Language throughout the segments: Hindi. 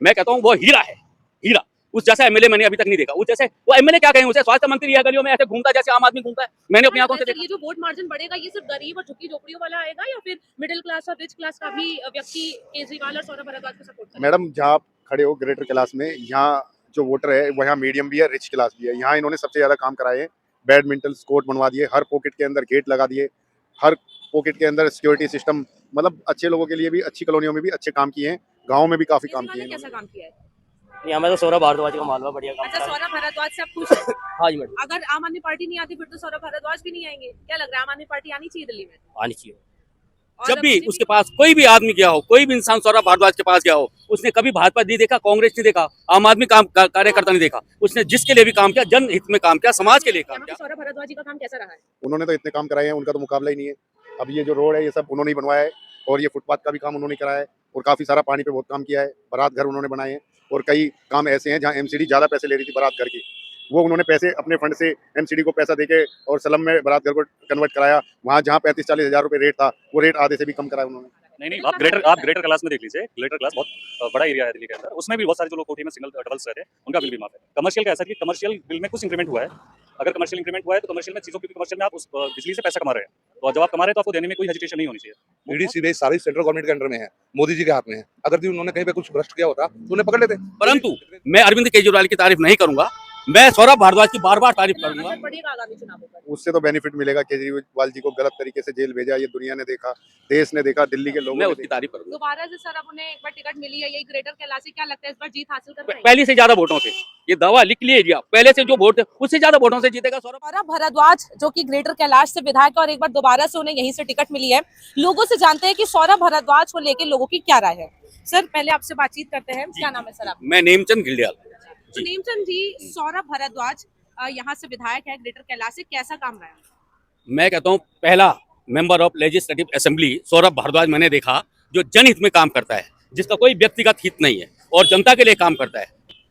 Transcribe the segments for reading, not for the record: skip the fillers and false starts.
मैं कहता हूँ वो हीरा है, हीरा। उस जैसा एमएलए मैंने अभी तक नहीं देखा। उस जैसे वो एमएलए क्या कहें, उसे स्वास्थ्य मंत्री है, गलियों में ऐसे घूमता जैसे आम आदमी घूमता है, मैंने अपनी आंखों से देखा। ये जो वोट मार्जिन बढ़ेगा ये सिर्फ गरीब और झुग्गी झोपड़ियों वाला आएगा या फिर मिडिल क्लास और रिच क्लास का भी व्यक्ति केजरीवाल और सौरभ भारद्वाज को सपोर्ट करेगा? मैडम जहाँ आप खड़े हो ग्रेटर क्लास में, यहाँ जो वोटर है वो यहाँ मीडियम भी है, रिच क्लास भी है। यहाँ इन्होंने सबसे ज्यादा काम कराए हैं। बैडमिंटन कोर्ट बनवा दिए, हर पॉकेट के अंदर गेट लगा दिए, हर पॉकेट के अंदर सिक्योरिटी सिस्टम, मतलब अच्छे लोगों के लिए भी, अच्छी कॉलोनियों में भी अच्छे काम किए हैं, गाँव में भी काफी काम किए हैं। कैसा काम किया है? यहाँ में तो सौरभ भारद्वाज का मालवा बढ़िया काम अच्छा, करा है। सौरभ भारद्वाज से आप खुश हैं? हाँ जी मैडम, अगर आम आदमी पार्टी नहीं आती फिर तो सौरभ भारद्वाज भी नहीं आएंगे। क्या लग रहा है, आम आदमी पार्टी आनी चाहिए दिल्ली में? आनी चाहिए। और जब भी बीजेपी उसके पास कोई भी आदमी गया हो, कोई भी इंसान सौरभ भारद्वाज के पास गया हो, उसने कभी भाजपा नहीं देखा, कांग्रेस नहीं देखा, आम आदमी कार्यकर्ता नहीं देखा। उसने जिसके लिए भी काम किया, जनहित में काम किया, समाज के लिए काम यहाँ पे किया। सौरभ भारद्वाज जी का काम कैसा रहा है? उन्होंने तो इतने काम कराए हैं, उनका तो मुकाबला ही नहीं है। अब ये जो रोड है ये सब उन्होंने ही बनवाया है, और ये फुटपाथ का भी काम उन्होंने कराया है, और काफी सारा पानी पे बहुत काम किया है। बारात घर उन्होंने बनाए हैं, और कई काम ऐसे हैं जहाँ एमसीडी ज्यादा पैसे ले रही थी बारात घर की, वो उन्होंने पैसे अपने फंड से एमसीडी को पैसा देके और स्लम में बारात घर को कन्वर्ट कराया। वहाँ जहाँ 35-40 हज़ार रुपए रेट था, वो रेट आधे से भी कम कराया उन्होंने। नहीं, आप ग्रेटर कैलाश में देख लीजिए। ग्रेटर कैलाश बहुत बड़ा एरिया है दिल्ली के अंदर, उसमें भी बहुत सारे जो लोग कोठी में सिंगल डबल्स रहते हैं उनका बिल भी माफ है। कमर्शियल का ऐसा कि कमर्शियल बिल में कुछ इंक्रीमेंट हुआ है। अगर कमर्शियल इंक्रीमेंट हुआ है तो कमर्शियल में चीजों, क्योंकि कमर्शियल में आप उस बिजली से पैसा कमा रहे हैं, तो जब आप कमा रहे हैं तो आपको देने में कोई हेजिटेशन नहीं होनी चाहिए। ईडी सीबीआई सारी सेंट्रल गवर्नमेंट के अंडर में है, मोदी जी के हाथ में है। अगर भी उन्होंने कहीं पे कुछ भ्रष्ट किया होता तो उन्हें पकड़ लेते। परंतु मैं अरविंद केजरीवाल की तारीफ नहीं करूंगा, मैं सौरभ भारद्वाज की बार बार तारीफ करूंगा। असर पड़ेगा आगामी चुनावों पर? उससे तो बेनिफिट मिलेगा। केजरीवाल जी को गलत तरीके से जेल भेजा, ये दुनिया ने देखा, देश ने देखा, दिल्ली के लोगों मैं ने उसकी देखा। तारीफ करूंगा। दोबारा से सर अब उन्हें एक बार टिकट मिली है, यही ग्रेटर कैलाश से, क्या लगता है इस बार जीत हासिल कर पाएंगे? पहले से ज्यादा वोटों से, ये दावा लिख लीजिए, पहले से जो वोट थे उससे ज्यादा वोटों से जीतेगा सौरभ। सौरभ भारद्वाज जो कि ग्रेटर कैलाश से विधायक और एक बार दोबारा से उन्हें यहीं से टिकट मिली है। लोगों से जानते हैं कि सौरभ भारद्वाज को लेकर लोगों की क्या राय है। सर पहले आपसे बातचीत करते हैं, क्या नाम है सर आप? मैं नेमचंद घिल्डियाल। तो नेमचंद जी, सौरभ भारद्वाज यहाँ से विधायक है ग्रेटर कैलाश से, कैसा काम रहा है? मैं कहता हूँ पहला member of legislative assembly Saurabh Bharadwaj मैंने देखा जो जनहित में काम करता है, जिसका कोई व्यक्तिगत हित नहीं है और जनता के लिए काम करता है।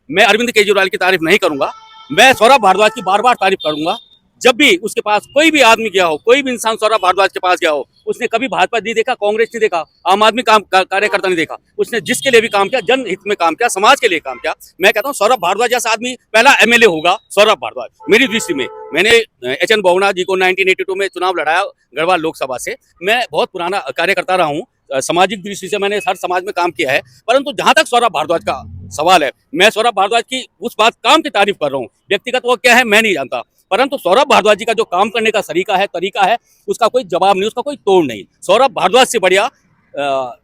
मैं अरविंद केजरीवाल की तारीफ नहीं करूंगा, मैं सौरभ भारद्वाज की बार बार तारीफ करूंगा। जब भी उसके पास कोई भी आदमी गया हो, कोई भी इंसान सौरभ भारद्वाज के पास गया हो, उसने कभी भाजपा नहीं देखा, कांग्रेस नहीं देखा, आम आदमी कार्यकर्ता नहीं देखा। उसने जिसके लिए भी काम किया, जनहित में काम किया, समाज के लिए काम किया। मैं कहता हूँ सौरभ भारद्वाज जैसा आदमी पहला एमएलए होगा सौरभ भारद्वाज मेरी दृष्टि में। मैंने एच.एन. बोगना जी को 1982 में चुनाव लड़ाया गढ़वाल लोकसभा से। मैं बहुत पुराना कार्यकर्ता रहा हूँ, सामाजिक दृष्टि से मैंने हर समाज में काम किया है। परंतु जहां तक सौरभ भारद्वाज का सवाल है, मैं सौरभ भारद्वाज की उस बात काम की तारीफ कर रहा हूँ। व्यक्तिगत वो क्या है मैं नहीं जानता, परंतु सौरभ भारद्वाज जी का जो काम करने का तरीका है उसका कोई जवाब नहीं, उसका कोई तोड़ नहीं। सौरभ भारद्वाज से बढ़िया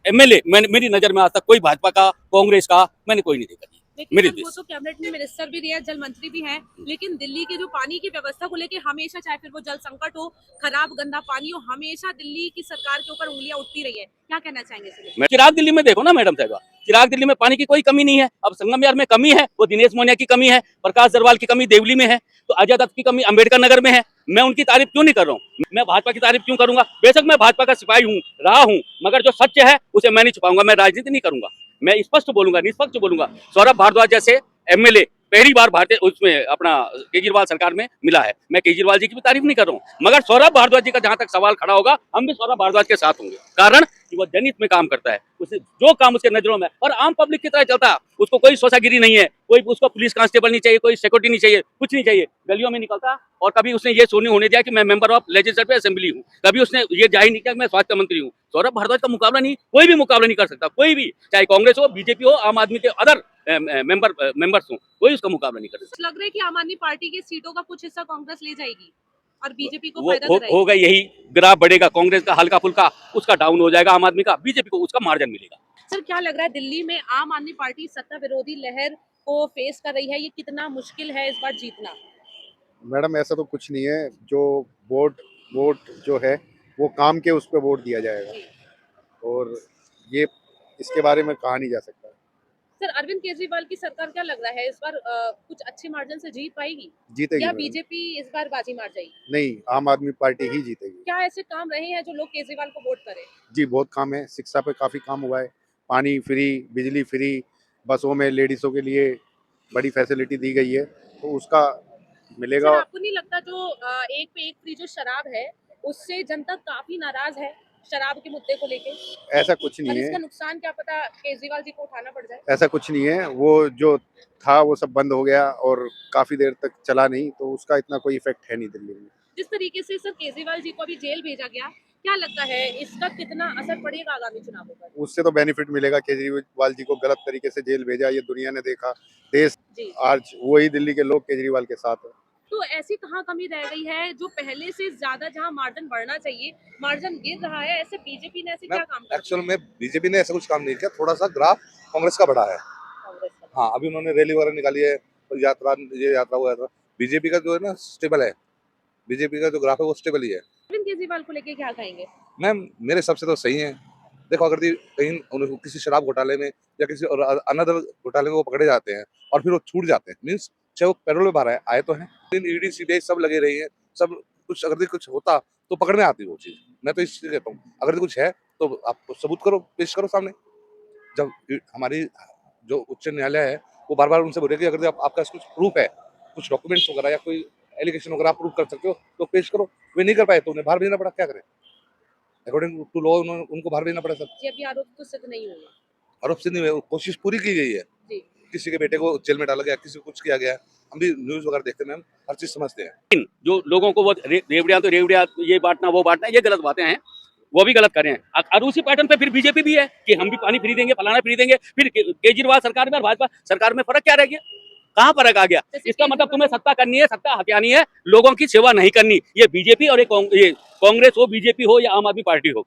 एमएलए मेरी नजर में आज तक कोई भाजपा का, कांग्रेस का मैंने कोई नहीं देखा। मेरी वो तो कैबिनेट में मिनिस्टर भी रहे, जल मंत्री भी हैं, लेकिन दिल्ली के जो पानी की व्यवस्था को लेकर हमेशा, चाहे फिर वो जल संकट हो, खराब गंदा पानी हो, हमेशा दिल्ली की सरकार के ऊपर उंगलियां उठती रही है। क्या कहना चाहेंगे इसलिए? मैं चिराग दिल्ली में देखो ना मैडम साहब, चिराग दिल्ली में पानी की कोई कमी नहीं है। अब संगम यार में कमी है, वो दिनेश मोनिया की कमी है, प्रकाश जरवाल की कमी देवली में है, तो अजय दत्त की कमी अम्बेडकर नगर में है। मैं उनकी तारीफ क्यों नहीं कर रहा हूँ? मैं भाजपा की तारीफ क्यों करूंगा? बेशक मैं भाजपा का सिपाही हूँ, रहा हूँ, मगर जो सत्य है उसे मैं नहीं छुपाऊंगा। मैं राजनीति नहीं करूंगा, मैं स्पष्ट बोलूंगा, निष्पक्ष बोलूंगा। सौरभ भारद्वाज जैसे एमएलए पहली बार भारतीय उसमें अपना केजरीवाल सरकार में मिला है। मैं केजरीवाल जी की भी तारीफ नहीं कर रहा हूँ, मगर सौरभ भारद्वाज जी का जहां तक सवाल खड़ा होगा, हम भी सौरभ भारद्वाज के साथ होंगे। कारण कि वो जनहित में काम करता है, उसे जो काम उसके नजरों में और आम पब्लिक की तरह चलता है। उसको कोई सोसागिरी नहीं है, कोई उसको पुलिस कांस्टेबल नहीं चाहिए, कोई सिक्योरिटी नहीं चाहिए, कुछ नहीं चाहिए। गलियों में निकलता और कभी उसने ये सोने होने दिया कि मैं मेंबर ऑफ लेजिस्लेटिव असेंबली हूँ, कभी उसने ये जाहिर नहीं किया कि मैं स्वास्थ्य मंत्री हूँ। सौरभ भारद्वाज का मुकाबला नहीं, कोई भी मुकाबला नहीं कर सकता, कोई भी, चाहे कांग्रेस हो, बीजेपी हो, आम आदमी के अदर मेंबर्स हो, कोई उसका मुकाबला नहीं कर सकता। लग रहा है कि आम आदमी पार्टी की सीटों का कुछ हिस्सा कांग्रेस ले जाएगी और बीजेपी को वो फायदा कराएगी। होगा यही, ग्राफ बढ़ेगा, कांग्रेस का हल्का फुल्का उसका डाउन हो जाएगा, आम आदमी का, बीजेपी को उसका मार्जिन मिलेगा। सर क्या लग रहा है दिल्ली में आम आदमी पार्टी सत्ता विरोधी लहर को फेस कर रही है, ये कितना मुश्किल है इस बार जीतना? मैडम ऐसा तो कुछ नहीं है, जो वोट जो है वो काम के उस पर वोट दिया जाएगा, और ये इसके बारे में कहा नहीं जा सकता। सर अरविंद केजरीवाल की सरकार क्या लग रहा है इस बार कुछ अच्छे मार्जिन से जीत पाएगी जीतेगी या मैडम। बीजेपी इस बार बाजी मार जाएगी? नहीं, आम आदमी पार्टी ही जीतेगी। क्या ऐसे काम रहे हैं जो लोग केजरीवाल को वोट करें? जी बहुत काम है, शिक्षा पे काफी काम हुआ है, पानी फ्री, बिजली फ्री, बसों में लेडीजों के लिए बड़ी फैसिलिटी दी गई है, तो उसका मिलेगा। सर आपको नहीं लगता जो एक पे एक फ्री जो शराब है उससे जनता काफी नाराज है? शराब के मुद्दे को लेके, ऐसा कुछ और नहीं इसका है, नुकसान क्या पता केजरीवाल जी को उठाना पड़ जाए। ऐसा कुछ नहीं है। वो जो था वो सब बंद हो गया और काफी देर तक चला नहीं, तो उसका इतना कोई इफेक्ट है नहीं दिल्ली में। जिस तरीके से सर केजरीवाल जी को अभी जेल भेजा गया, क्या लगता है इसका कितना असर पड़ेगा आगामी चुनावों पर? उससे तो बेनिफिट मिलेगा। केजरीवाल जी को गलत तरीके से जेल भेजा, ये दुनिया ने देखा। देश जी, आज वही दिल्ली के लोग केजरीवाल के साथ है। तो ऐसी कहाँ कमी रह गई है जो पहले से ज्यादा जहाँ मार्जिन बढ़ना चाहिए मार्जिन गिर रहा है, ऐसे बीजेपी ने ऐसे क्या काम कर एक्चुअल में बीजेपी ने ऐसा कुछ काम नहीं किया, थोड़ा सा ग्राफ कांग्रेस का बढ़ा है। कांग्रेस का? हाँ, अभी उन्होंने रैली वगैरह निकाली है और यात्रा, ये यात्रा वो यात्रा, बीजेपी का जो है ना स्टेबल है, बीजेपी का जो ग्राफ है वो स्टेबल ही है। अरविंद केजरीवाल को लेके क्या कहेंगे? मैम मेरे हिसाब से तो सही है। देखो, अगर कहीं किसी शराब घोटाले में या किसी और अनदर घोटाले में वो पकड़े जाते हैं और फिर वो छूट जाते हैं, मीन्स चाहे वो पैरोल में बाहर आए तो हैं, लेकिन ईडी सीबीआई सब लगे रही है, सब कुछ, अगर कुछ होता तो पकड़ में आती वो चीज। मैं तो इसलिए कहता हूँ, अगर कुछ है तो आप सबूत करो, पेश करो सामने। जब हमारी जो उच्च न्यायालय है वो बार बार उनसे बोले कि अगर आपका कुछ प्रूफ है, कुछ डॉक्यूमेंट्स वगैरह या कोई एलिगेशन वगैरह आप प्रूव कर सकते हो तो पेश करो। वे नहीं कर पाए तो उन्हें बाहर भेजना पड़ा, क्या करें, अकॉर्डिंग टू लॉ उनको बाहर भेजना पड़ा। सर जी अभी आरोप तो सिद्ध नहीं हुए। आरोप सिद्ध नहीं हुए, कोशिश पूरी की गई है। जी, किसी के बेटे को जेल में डाला गया, किसी को कुछ किया गया। हम भी न्यूज वगैरह देखते हैं मैम, हर चीज समझते हैं। जो लोगों को वो रेवड़िया तो रेवड़िया, ये बांटना वो बांटना, ये गलत बातें हैं, वो भी गलत करें। और उसी पैटर्न पे फिर बीजेपी भी है कि हम भी पानी फ्री देंगे, फलाना फ्री देंगे। फिर केजरीवाल सरकार में और भाजपा सरकार में फर्क क्या रह गया? कहाँ फर्क आ गया? इसका मतलब तुम्हें सत्ता करनी है, सत्ता हथियानी है, लोगों की सेवा नहीं करनी। ये बीजेपी और ये कांग्रेस हो, बीजेपी हो या आम आदमी पार्टी हो,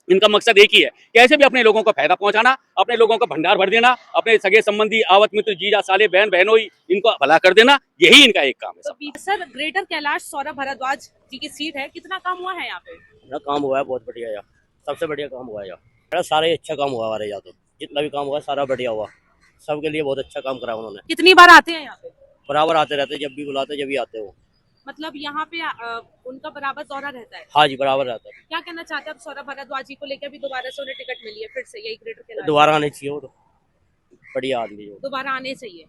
इनका मकसद एक ही है, कैसे भी अपने लोगों को फायदा पहुंचाना, अपने लोगों का भंडार भर देना, अपने सगे संबंधी, आवत मित्र, जीजा साले, बहन बहनोई, इनको भला कर देना, यही इनका एक काम है। तो सर ग्रेटर कैलाश सौरभ भारद्वाज जी की सीट है, कितना काम हुआ है यहाँ पे? मेरा काम हुआ है बहुत बढ़िया यार, सबसे बढ़िया काम हुआ है यार। मेरा सारा ही अच्छा काम हुआ हमारे यहाँ, तो जितना भी काम हुआ सारा बढ़िया हुआ, सबके लिए बहुत अच्छा काम करा उन्होंने। कितनी बार आते हैं यहाँ पे? बराबर आते रहते, जब भी बुलाते जब भी आते हो। मतलब यहाँ पे उनका बराबर दौरा रहता है। हाँ जी, बराबर रहता है। क्या कहना चाहते हैं आप सौरभ भारद्वाज जी को लेकर? भी दोबारा से उन्हें टिकट मिली है फिर से यही ग्रेटर कैलाश, दोबारा आने चाहिए, वो तो बढ़िया आदमी जो। दोबारा आने चाहिए।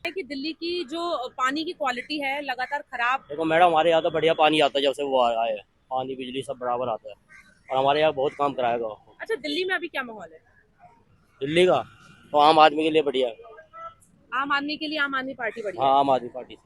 है कि दिल्ली की जो पानी की क्वालिटी है लगातार खराब। देखो मैडम, हमारे यहाँ तो बढ़िया पानी आता है जब से वो आए हैं, पानी बिजली सब बराबर आता है और हमारे यहाँ बहुत काम कराएगा। अच्छा दिल्ली में अभी क्या माहौल है? दिल्ली का तो आम आदमी के लिए बढ़िया है। आम आदमी के लिए आम आदमी पार्टी बढ़िया है। हाँ, आम आदमी पार्टी।